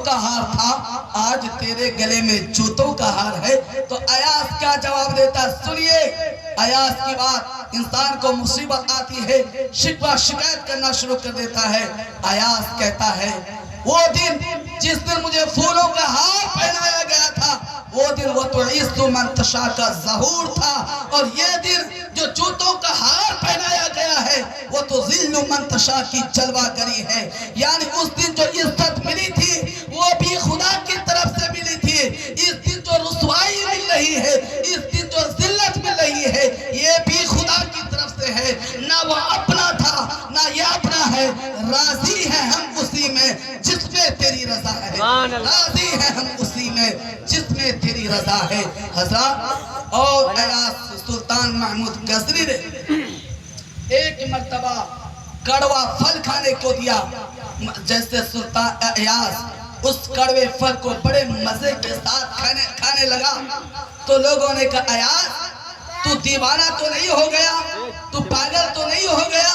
का हार था, आज तेरे गले में जूतों का हार है। तो अयास क्या जवाब देता, सुनिए। अयास की बात, इंसान को मुसीबत आती है, शिकवा शिकायत करना शुरू कर देता है। अयास कहता है, वो दिन जिस दिन मुझे फूलों का हार पहनाया गया था, वो दिन वो तो इस्तु मंतशा का ज़हूर था, और ये दिन जो जूतों का हार पहनाया गया है, वो तो जिल्लु मंतशा की जलवागरी है। यानी उस दिन जो इज्जत मिली थी, वो भी खुदा की तरफ से मिली थी। इस दिन जो रुसवाई मिल रही है, इस दिन जो जिल्लत मिल रही है, ये भी खुदा की तरफ से है। ना वो अपना था, ना ये अपना है। राजी है हम उसी में जिसमें तेरी रजा है, राजी है हम उसी में जिसमें तेरी रजा है। हज़रत और अयास सुल्तान महमूद गजनी ने एक मर्तबा कड़वा फल खाने को दिया। जैसे सुल्तान अयास उस कड़वे फल को बड़े मजे के साथ खाने लगा, तो लोगों ने कहा, अयास तू दीवाना तो नहीं हो गया, तू पागल तो नहीं हो गया,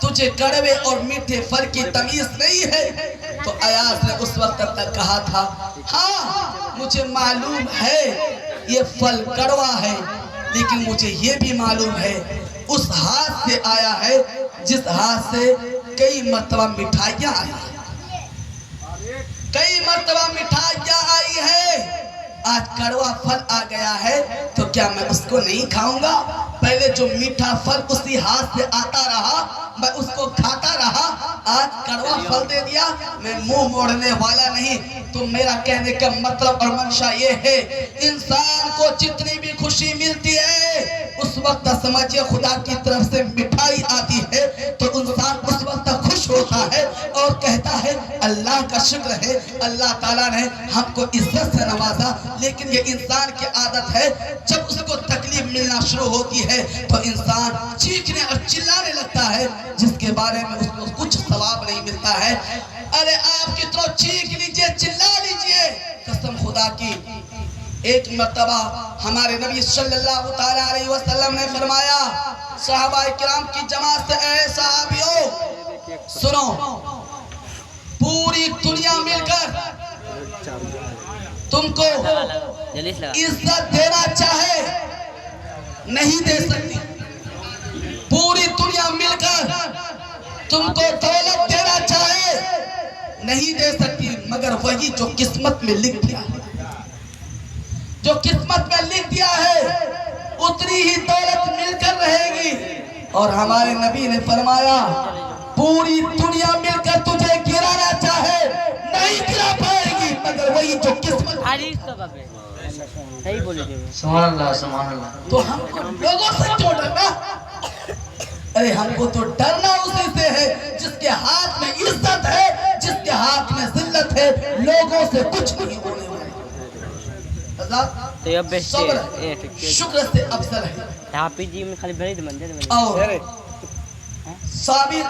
तुझे कड़वे और मीठे फल की तमीज नहीं है? तो अयास ने उस वक्त तक कहा था, हाँ मुझे मालूम है ये फल कड़वा है, लेकिन मुझे ये भी मालूम है उस हाथ से आया है जिस हाथ से कई मर्तबा मिठाइयाँ आई हैं, कई मर्तबा मिठाइयाँ आई है। आज कड़वा फल आ गया है, तो क्या मैं उसको नहीं खाऊंगा? पहले जो मीठा फल उसी हाथ से आता रहा, मैं उसको खाता रहा, आज कड़वा फल दे दिया, मैं मुंह मोड़ने वाला नहीं। तो मेरा कहने का मतलब और मंशा ये है, इंसान को जितनी भी खुशी मिलती है, उस वक्त समझिए खुदा की तरफ से मिठाई आती है, तो इंसान उस वक्त खुश होता है और कहता है अल्लाह का शुक्र है, अल्लाह ताला ने हमको इज्जत से नवाजा। लेकिन ये इंसान की आदत है, जब उसको तकलीफ मिलना शुरू होती है तो इंसान चीखने और चिल्लाने लगता है, जिसके बारे में उसको कुछ सवाब नहीं मिलता है। अरे आप कितना चीख लीजिए, चिल्ला लीजिए, कसम खुदा की। एक मर्तबा हमारे नबी सल्लल्लाहु ताला अलैहि वसल्लम ने फरमाया, सहाबाए किराम की जमात से, ऐ सहाबियों सुनो, पूरी दुनिया मिलकर तुमको इज्जत देना चाहे नहीं दे सकती, पूरी दुनिया मिलकर तुमको दौलत देना चाहे नहीं दे सकती, मगर वही जो किस्मत में लिख दिया है, जो किस्मत में लिख दिया है उतनी ही दौलत मिलकर रहेगी। और हमारे नबी ने फरमाया, पूरी दुनिया मिलकर तुझे गिराना चाहे नहीं गिरा पाएगी, मगर वही जो किस्मत। सही बोले सुभान अल्लाह, सुभान अल्लाह। तो हमको लोगों से क्यों डरना? अरे हमको तो डरना उसी से है जिसके हाथ में इज्जत है, जिसके हाथ में जिल्लत है, लोगों से कुछ नहीं होने वाला। सब्र शुक्र से अफजल है, और साबिर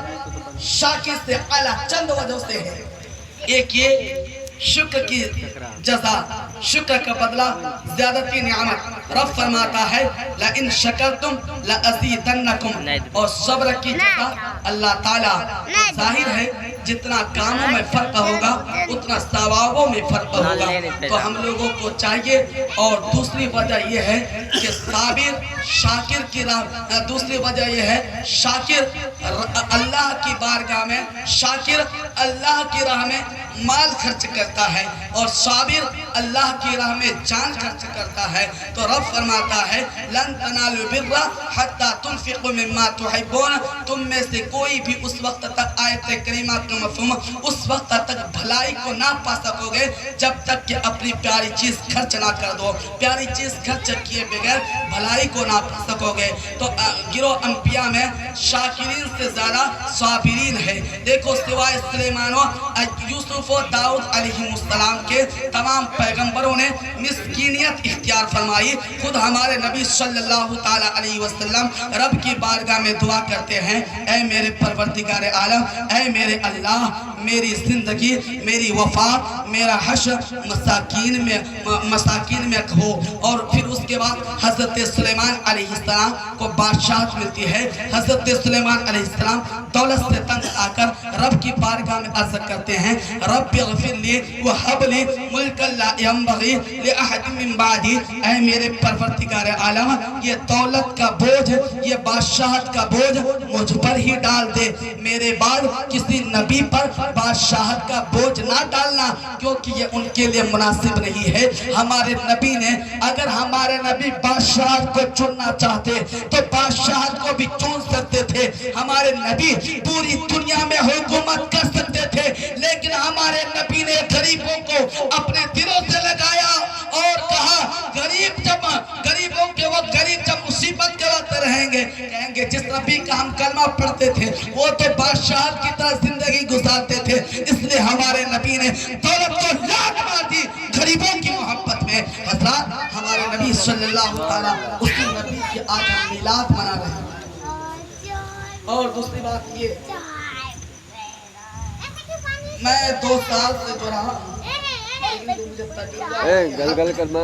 शाकिर से आला चंद वजह से है। एक ये शुक्र की जज़ा, शुक्र का बदला ज़्यादती नियामत। रब फरमाता है, ला इन शकरतुम ला अज़ीदन्नकुम, और सब्र की जज़ा अल्लाह ताला, जाहिर है जितना कामों में फर्क होगा उतना सवाबों में फर्क होगा। तो हम लोगों को चाहिए, और दूसरी वजह यह है कि साबिर शाकिर की राह, दूसरी वजह यह है शाकिर अल्लाह की बारगाह में, शाकिर अल्लाह की राह में माल खर्च करता है, और साबिर अल्लाह की राह में जान खर्च करता है। तो रब फरमाता है, लन तनालु बिर्रा हत्ता तुनफिकु मिम्मा तुहिब्बून, तुम में से कोई भी उस वक्त तक, आयत करीमा का मफ़हूम, उस वक्त तक भलाई को ना पा सकोगे जब तक कि अपनी प्यारी चीज खर्च ना कर दो। प्यारी चीज खर्च किए बगैर भलाई को ना पा सकोगे। तो गिरोह अंबिया में शाकिरीन से ज्यादा साबिरीन है। देखो सिवाय सुलेमान यूसुफ और दाऊद अलैहिस्सलाम के तमाम पैगंबरों ने मिस्कीनियत इख्तियार फरमाई। खुद हमारे नबी सल्लल्लाहु ताला अलैहि वसल्लम रब की बारगाह में दुआ करते हैं, ऐ मेरे परवरदिगार आलम, ऐ मेरे अल्लाह, मेरी जिंदगी, मेरी वफात, मेरा हश्र मसाकीन में हो। और फिर उसके बाद हजरत सुलेमान अलैहिस्सलाम को बादशाहत मिलती है। हजरत सुलेमान अलैहिस्सलाम दौलत से तंग आकर रब की बारगाह में अर्ज करते हैं, रब्बि ग़फ़िरली व हबली मुल्कन ला यंबग़ी लि अहदिन मिन बादी। ऐ मेरे परवरदिगार आलम, ये दौलत का बोझ, ये बादशाहत का बोझ मुझ पर ही डाल दे, मेरे बाद किसी नबी पर बादशाहत का बोझ ना डालना, क्योंकि ये उनके लिए मुनासिब नहीं है। हमारे नबी ने, अगर हमारे नबी बादशाहत को चुनना चाहते तो बादशाहत को भी चुन सकते थे। हमारे नबी पूरी दुनिया में हुकूमत कर सकते थे, लेकिन हमारे नबी ने गरीबों को अपने दिलों से लगाया और कहा, गरीबों के वक्त, गरीब जब मुसीबत के वक्त रहेंगे, कहेंगे जिस नबी का हम कलमा पढ़ते थे वो तो बादशाह की तरह जिंदगी गुजारते थे, इसलिए हमारे नबी ने दौलत को लात मार दी गरीबों की मोहब्बत में। हज़रात, हमारे नबी सल्लल्लाहु ताला उसी नबी की आज हम मिलाद मना रहे हैं। और दूसरी बात ये, मैं 2 साल से जो रहा, गल करना,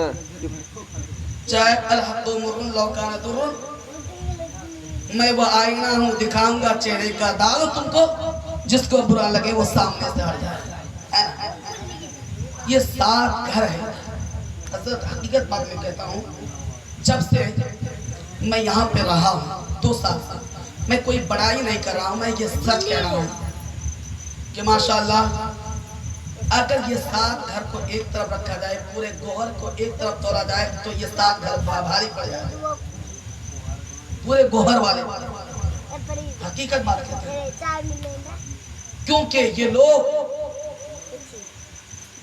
चाहे अल-हक़्क़ु मुर्रुन लौ काना दुर्रुन, मैं वो आईना हूँ, दिखाऊंगा चेहरे का दाग तुमको, जिसको बुरा लगे वो सामने से हट जाए। ये 7 घर है। हज़रत, हकीकत बात में कहता हूँ, जब से मैं यहाँ पे रहा हूँ 2 साल से, मैं कोई बड़ाई नहीं कर रहा हूँ, मैं ये सच कह रहा हूँ कि माशाअल्लाह, अगर ये 7 घर को एक तरफ रखा जाए, पूरे गोहर को एक तरफ तोड़ा जाए, तो ये 7 घर भारी पड़ जाए, पूरे गोहर वाले। हकीकत बात कहते हैं, क्योंकि ये लोग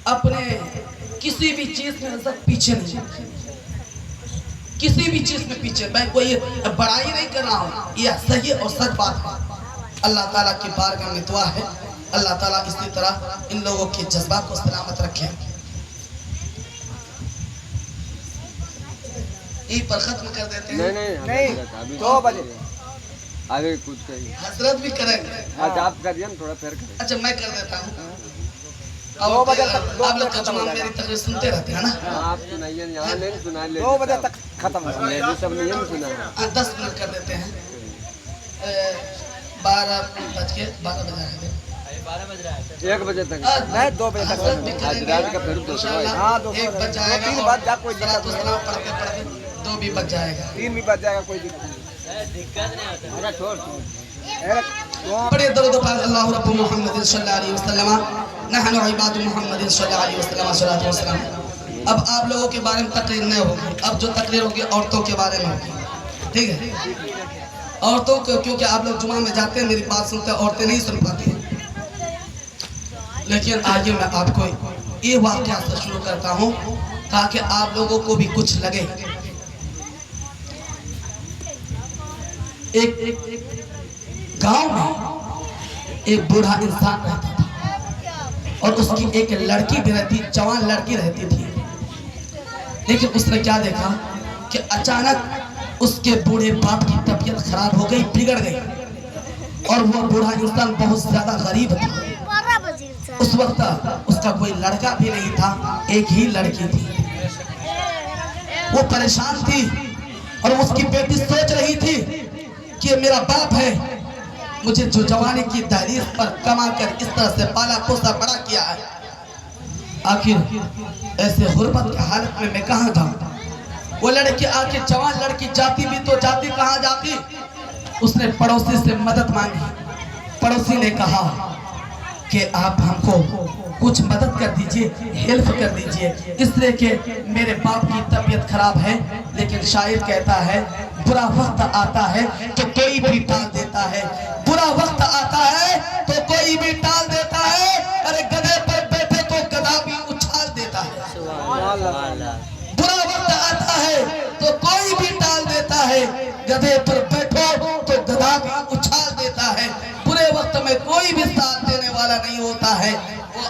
अपने किसी भी चीज में पीछे नहीं, किसी भी चीज में पीछे। मैं कोई बड़ाई नहीं कर रहा हूँ, यह सही और सच बात है। अल्लाह ताला की बारगाह में दुआ है, अल्लाह ताला इसी तरह इन लोगों के जज्बात को सलामत रखे। यही पर खत्म कर देते हैं। नहीं 2 बजे आगे कुछ कहिए। हजरत भी करेंगे। आज आप करिए, थोड़ा फिर करें। अच्छा, मैं कर देता हूँ। 2 बजे तक, आप लोग तर्जुमा मेरी तकरीर सुनते रहते हैं ना? आप सुनाइए, यहाँ नहीं सुना ले। 2 बजे तक खत्म, सब नहीं सुना। 10 मिनट कर देते हैं। 12 बज के 12 बजे 1 बजे तक नहीं, 2 बजे तक आज रात का फिर 2 हाँ 2 बज जाएगा। 3 बज जा, कोई दिक्कत नहीं, पढ़ते 2 भी बज जाएगा, 3 भी बज जाएगा, कोई दिक्कत नहीं। अरे छोड़ पढ़िए दरूद पाक अल्लाहु रब्बु मुहम्मद सल्लल्लाहु अलैहि वसल्लम, नहनु इबादु मुहम्मद सल्लल्लाहु अलैहि वसल्लम, सल्लल्लाहु अलैहि वसल्लम। अब आप लोगों के बारे में तकरीर नहीं होगी, अब जो तकरीर होगी औरतों के बारे में होगी, ठीक है? औरतों को, क्योंकि आप लोग जुमा में जाते हैं, मेरी बात सुनते हैं, औरतें नहीं सुन पाती हैं। लेकिन आगे मैं आपको ये वाक़या से शुरू करता हूँ ताकि आप लोगों को भी कुछ लगे। एक गांव में एक बूढ़ा इंसान रहता था और उसकी एक लड़की भी रहती, जवान लड़की रहती थी। लेकिन उसने क्या देखा कि अचानक उसके बूढ़े बाप की तबीयत खराब हो गई, बिगड़ गई, और वो बूढ़ा इंसान बहुत ज्यादा गरीब था। उस वक्त उसका कोई लड़का भी नहीं था, एक ही लड़की थी। वो परेशान थी और उसकी बेटी सोच रही थी कि मेरा बाप है, मुझे जो जवानी की दहलीज पर कमा कर इस तरह से पाला पोसा बड़ा किया है, आखिर ऐसे गुर्बत की हालत में मैं कहाँ जाऊँ? वो लड़की आखिर जवान लड़की जाती भी तो जाती कहाँ जाती? उसने पड़ोसी से मदद मांगी। पड़ोसी ने कहा कि आप हमको कुछ मदद कर दीजिए, हेल्प कर दीजिए, इसलिए कि मेरे बाप की तबीयत खराब है। लेकिन शायर कहता है, बुरा वक्त आता है तो कोई भी टाल देता है, बुरा वक्त आता है तो कोई भी टाल देता है। अरे गधे पर बैठे तो गधा भी उछाल देता है। बुरा वक्त आता है तो कोई भी टाल देता है, गधे पर बैठो तो गधा भी उछाल देता है। बुरे वक्त में कोई भी साथ देने वाला नहीं होता है।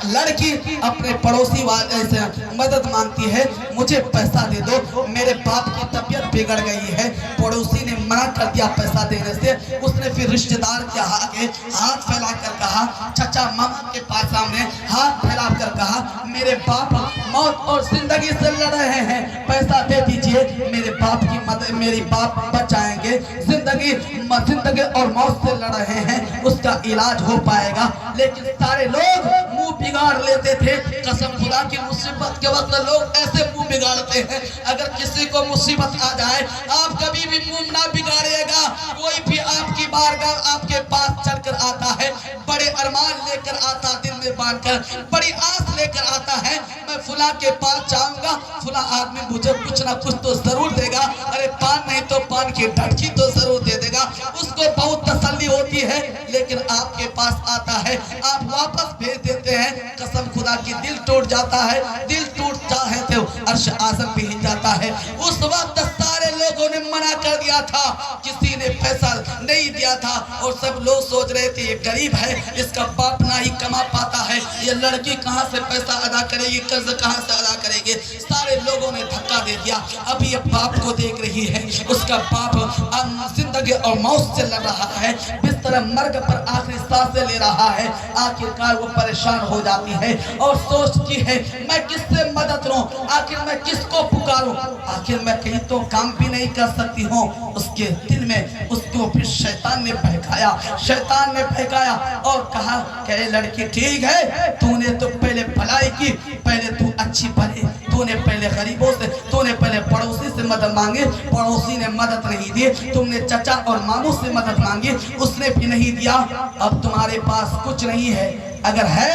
लड़की अपने पड़ोसी वाले से मदद मांगती है, मुझे पैसा दे दो, मेरे बाप की तबीयत बिगड़ गई है। पड़ोसी ने मना कर दिया पैसा देने से। उसने फिर रिश्तेदार के आगे हाथ फैलाकर कहा, चाचा मामा के पास सामने हाथ फैलाकर कहा, मेरे बाप मौत और जिंदगी से लड़ रहे हैं, पैसा दे दीजिए, मेरे बाप की मदद, मेरी बाप बच जाएंगे। जिंदगी और मौत से लड़ रहे हैं। उसका इलाज हो पाएगा। लेकिन सारे लोग मुंह बिगाड़ लेते थे। कसम खुदा की मुसीबत के वक्त लोग ऐसे मुंह बिगाड़ते हैं। अगर किसी को मुसीबत आ जाए, आप कभी भी मुंह ना बिगाड़िएगा। कोई भी आपकी बारगाह आपके पास चलकर आता है, बड़े अरमान लेकर आता, दिल में बांधकर बड़ी आस लेकर आता है, मैं फुला के पास जाऊंगा, फुला आदमी मुझे कुछ ना कुछ तो जरूर देगा। अरे पान नहीं तो पान की ढटकी तो जरूर दे देगा। उसको बहुत तसल्ली होती है। लेकिन आपके पास आता है, आप वापस भेज देते हैं। कसम खुदा की दिल टूट जाता है। दिल टूटता है तो अर्श आज़म भी हिल जाता है। उस वक्त सारे लोगों ने मना कर दिया था, किसी ने पैसा नहीं दिया था और सब लोग सोच रहे थे ये गरीब है, इसका बाप ना ही कमा पाता है, ये लड़की कहाँ से पैसा अदा करेगी, कर्ज कहाँ से अदा करेगी। सारे लोगों ने धक्का दे दिया। अभी ये बाप को देख रही है, उसका बाप जिंदगी और मौत से लड़ रहा है, बिस्तर मर्ग पर आखिरी सांसें ले रहा है। आखिरकार वो परेशान हो जाती है और सोचती है मैं किससे मदद लूं, आखिर मैं किसको पुकारूं, आखिर मैं कहीं तो काम भी नहीं कर सकती हूँ। उसके दिल में उसको फिर शैतान ने बहकाया। शैतान ने बहकाया और कहा कि लड़की ठीक है, तूने तो पहले भलाई की, पहले तू अच्छी बने, तूने पहले गरीबों से, तूने पहले पड़ोसी से मदद मांगी, पड़ोसी ने मदद नहीं दी, तुमने चचा और मामू से मदद मांगी, उसने भी नहीं दिया। अब तुम्हारे पास कुछ नहीं है, अगर है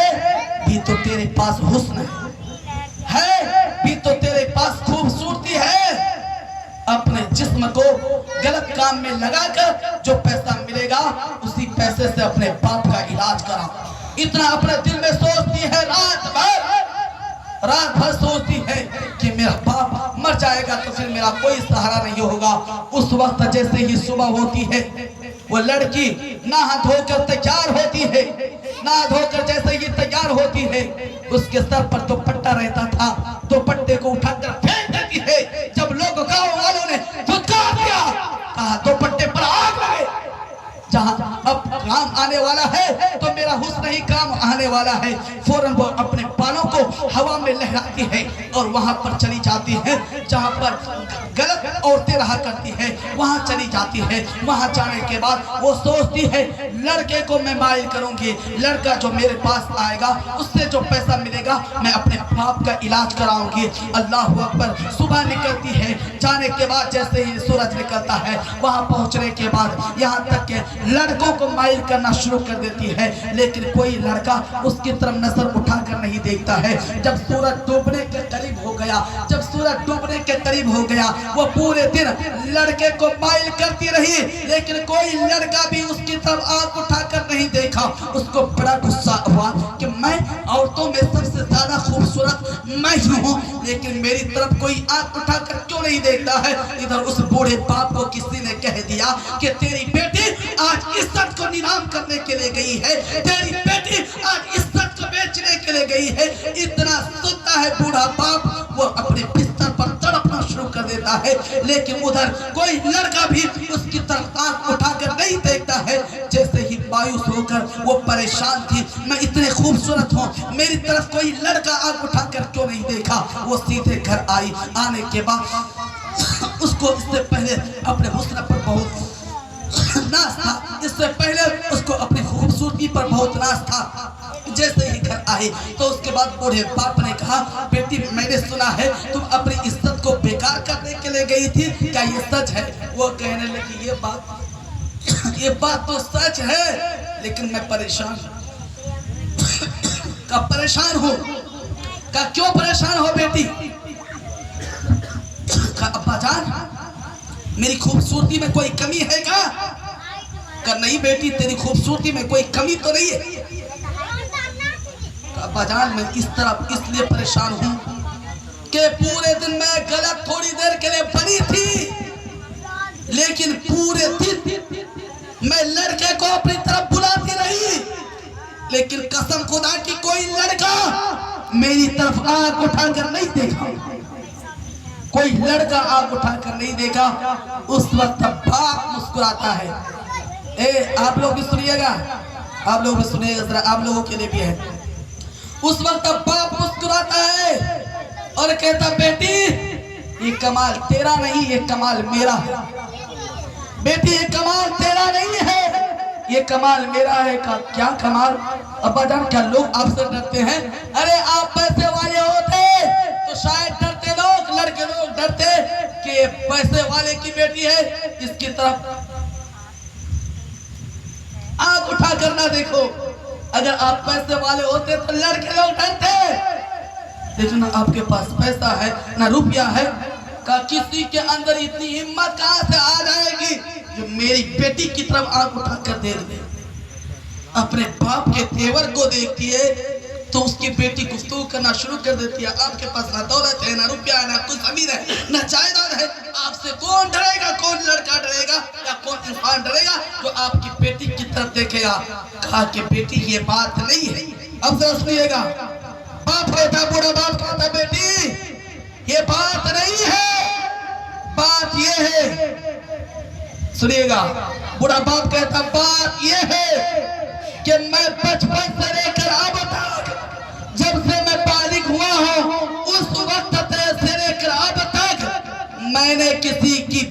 भी तो तेरे पास हुस्न है भी तो तेरे पास खूबसूरती है। अपने जिस्म को गलत काम में लगाकर जो पैसा मिलेगा उसी पैसे से अपने बाप का इलाज करा। इतना अपने दिल में सोचती है। रात भर सोचती है कि मेरा बाप मर जाएगा तो फिर मेरा कोई सहारा नहीं होगा। उस वक्त जैसे ही सुबह होती है, वो लड़की नहा धोकर तैयार होती है। नहा धोकर जैसे ही तैयार होती है, उसके सर पर दुपट्टा रहता था, दुपट्टे को उठाकर फेंक देती है। जब लोग गांव वालों ने फुटकार दिया, कहा दुपट्टे पर आग लगे, जहां अब काम आने वाला है तो मेरा हुस्न ही काम आने वाला है। फौरन वो अपने बालों को हवा में लहराती है और वहां पर चली जाती है जहां पर गलत औरतें रहा करती है, वहां चली जाती है। वहां जाने के बाद वो सोचती है लड़के को मैं माइल करूंगी, लड़का जो मेरे पास आएगा उससे जो पैसा मिलेगा मैं अपने बाप का इलाज कराऊंगी। अल्लाह अकबर। सुबह निकलती है, जाने के बाद जैसे ही सूरज निकलता है, वहां पहुंचने के बाद यहाँ तक के लड़कों को माइल करना शुरू कर देती है, लेकिन कोई लड़का उसकी तरफ नजर उठाकर नहीं देखता है। जब सूरज डूबने के करीब हो गया, जब सूरज डूबने के करीब हो गया, वो पूरे दिन लड़के को माइल करती रही, लेकिन कोई लड़का भी उसकी तरफ आंख उठाकर नहीं देखा। उसको बड़ा गुस्सा हुआ कि मैं औरतों में सबसे ज्यादा खूबसूरत मैं ही हूँ, लेकिन मेरी तरफ कोई आंख उठाकर क्यों नहीं देखता है। इधर उस बूढ़े बाप को किसी ने कह दिया कि तेरी बेटी आज इज्जत को नीलाम करने के लिए गई है, तेरी बेटी आज इज्जत को बेचने के लिए गई है। इतना सुनता है बूढ़ा बाप, वो अपने बिस्तर पर तड़पना शुरू कर देता है, लेकिन उधर कोई लड़का भी उसकी तरफ आंख उठाकर नहीं देखता है। जैसे ही मायूस होकर वो परेशान थी, मैं इतने खूबसूरत हूँ, मेरी तरफ कोई लड़का आंख उठाकर क्यों नहीं देखा। वो सीधे घर आई। आने के बाद उसको इससे पहले अपने हुस्न पर बहुत नाज था, इससे पहले उसको अपनी खूबसूरती पर बहुत नाज था। जैसे ही घर आए तो उसके बाद बूढ़े बाप ने कहा बेटी मैंने सुना है तुम अपनी इज्जत को बेकार करने के लिए गई थी, क्या ये सच है। वो कहने लगी ये बात तो सच है, लेकिन मैं परेशान का परेशान हूँ। का क्यों परेशान हो बेटी। का अब्बा जान मेरी खूबसूरती में कोई कमी है क्या। का नहीं बेटी तेरी खूबसूरती में कोई कमी तो नहीं है। अब्बा जान मैं इस तरह इसलिए परेशान हूँ कि पूरे दिन मैं गलत थोड़ी देर के लिए बनी थी, लेकिन पूरे दिन मैं लड़के को अपनी तरफ बुलाती रही, लेकिन कसम खुदा की कोई लड़का मेरी तरफ आंख उठाकर नहीं देखा, कोई लड़का आंख उठाकर नहीं देखा। उस वक्त बाप मुस्कुराता है। आप लोग भी सुनिएगा, आप लोग भी सुनिएगा, जरा आप लोगों के लिए भी है। उस वक्त बाप मुस्कुराता है और कहता बेटी ये कमाल तेरा नहीं, ये कमाल मेरा है। बेटी ये कमाल तेरा नहीं है, ये कमाल मेरा है का क्या कमाल। अब्बा जान क्या लोग आपसे डरते हैं? अरे आप पैसे वाले होते तो शायद डरते लोग, लड़के लोग डरते कि ये पैसे वाले की बेटी है, इसकी तरफ आंख उठा कर ना देखो। अगर आप पैसे वाले होते तो लड़के लोग डरते। देखो ना आपके पास पैसा है ना रुपया है, का किसी के अंदर इतनी हिम्मत कहां से आ जाएगी जो मेरी बेटी की तरफ आंख उठा कर देख दे। अपने बाप के तेवर को देखती है तो उसकी बेटी गुफ्तगू करना शुरू कर देती है। आपके पास ना दौलत है, ना रुपया है, ना कुछ जमीन है, ना जायदाद है, आपसे कौन डरेगा? कौन लड़का डरेगा या कौन इंसान डरेगा जो आपकी बेटी की तरफ देखेगा? कहा कि बेटी ये बात नहीं है। अब जरा सुनिएगा, बाप कहता, बूढ़ा बाप कहता, बेटी ये बात नहीं है, बात ये है। सुनिएगा, बूढ़ा बाप कहता, बात ये है कि मैं बचपन से लेकर अब तक, जब से मैं बालिग हुआ हूं, उस वक्त से लेकर अब तक मैंने किसी की